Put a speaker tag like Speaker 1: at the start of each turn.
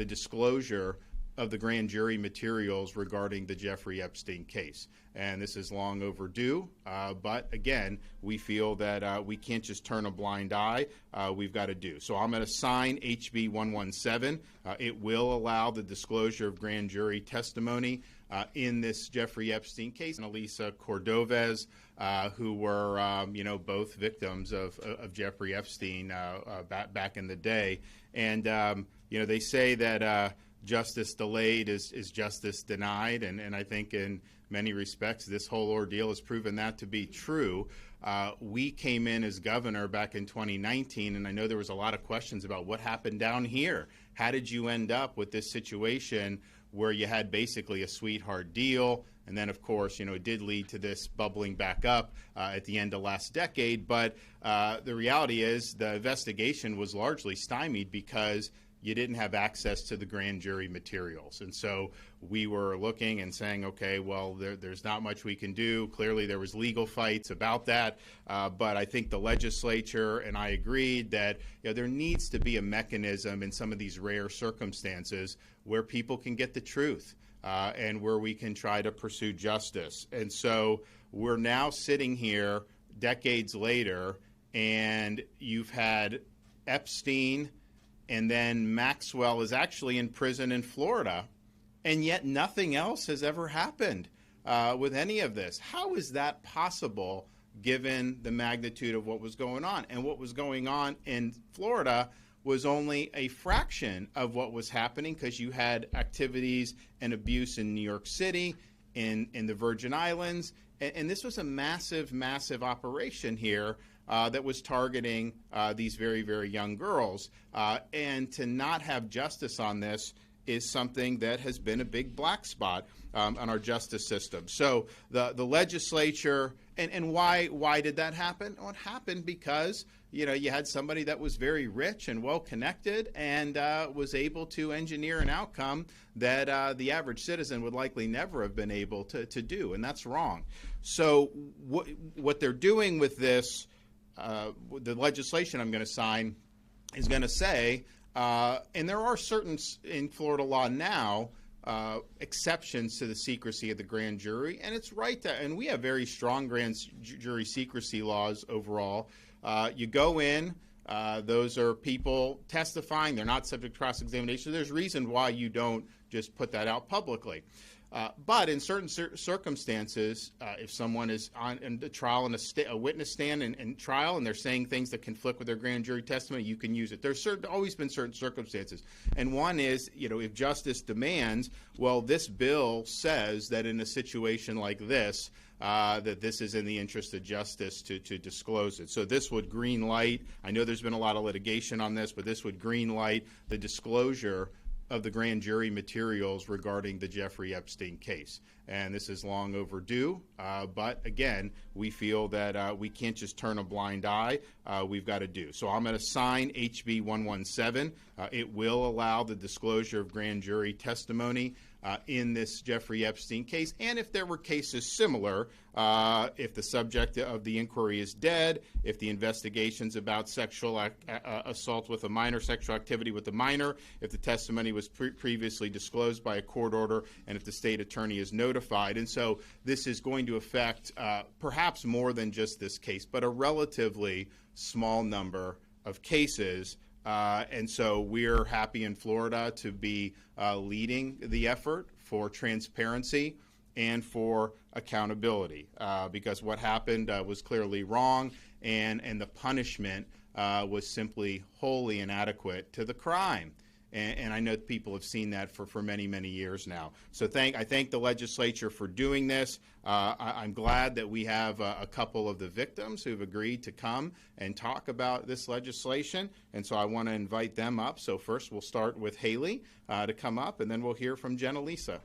Speaker 1: the disclosure of the grand jury materials regarding the Jeffrey Epstein case. And this is long overdue, but again, we feel that we can't just turn a blind eye. We've got to do. So I'm going to sign HB 117. It will allow the disclosure of grand jury testimony in this Jeffrey Epstein case. And Elisa Cordovez, who were, both victims of Jeffrey Epstein back in the day. And, they say that justice delayed is justice denied, and I think in many respects this whole ordeal has proven that to be true. We came in as governor back in 2019, and I know there was a lot of questions about what happened down here. How did you end up with this situation where you had basically a sweetheart deal, and then, of course, it did lead to this bubbling back up at the end of last decade, but the reality is the investigation was largely stymied because you didn't have access to the grand jury materials. And so we were looking and saying, okay, well, there's not much we can do. Clearly there was legal fights about that, but I think the legislature and I agreed that there needs to be a mechanism in some of these rare circumstances where people can get the truth and where we can try to pursue justice. And so we're now sitting here decades later, and you've had Epstein, and then Maxwell is actually in prison in Florida, and yet nothing else has ever happened with any of this. How is that possible given the magnitude of what was going on? And what was going on in Florida was only a fraction of what was happening, because you had activities and abuse in New York City, in the Virgin Islands, and this was a massive, massive operation here that was targeting these very, very young girls. And to not have justice on this is something that has been a big black spot on our justice system. So the legislature, and why did that happen? Well, it happened because you had somebody that was very rich and well-connected and was able to engineer an outcome that the average citizen would likely never have been able to do, and that's wrong. So what they're doing with this, the legislation I'm going to sign is going to say, and there are certain in Florida law now, exceptions to the secrecy of the grand jury, and it's right there. And we have very strong grand jury secrecy laws overall. You go in, those are people testifying, they're not subject to cross-examination. There's reason why you don't just put that out publicly. But in certain circumstances, if someone is in the trial in a witness stand in trial and they're saying things that conflict with their grand jury testimony, you can use it. There's always been certain circumstances. And one is, if justice demands, well, this bill says that in a situation like this, that this is in the interest of justice to disclose it. So this would green light. I know there's been a lot of litigation on this, but this would green light the disclosure of the grand jury materials regarding the Jeffrey Epstein case. And this is long overdue, but again, we feel that we can't just turn a blind eye. We've got to do. So I'm going to sign HB 117. It will allow the disclosure of grand jury testimony in this Jeffrey Epstein case, and if there were cases similar, if the subject of the inquiry is dead, if the investigation's about sexual assault with a minor, sexual activity with a minor, if the testimony was previously disclosed by a court order, and if the state attorney is notified. And so this is going to affect perhaps more than just this case, but a relatively small number of cases. And so we're happy in Florida to be leading the effort for transparency and for accountability, because what happened was clearly wrong, and the punishment was simply wholly inadequate to the crime. And I know people have seen that for many, many years now. So I thank the legislature for doing this. I'm glad that we have a couple of the victims who've agreed to come and talk about this legislation. And so I want to invite them up. So first we'll start with Haley to come up, and then we'll hear from Jenna Lisa.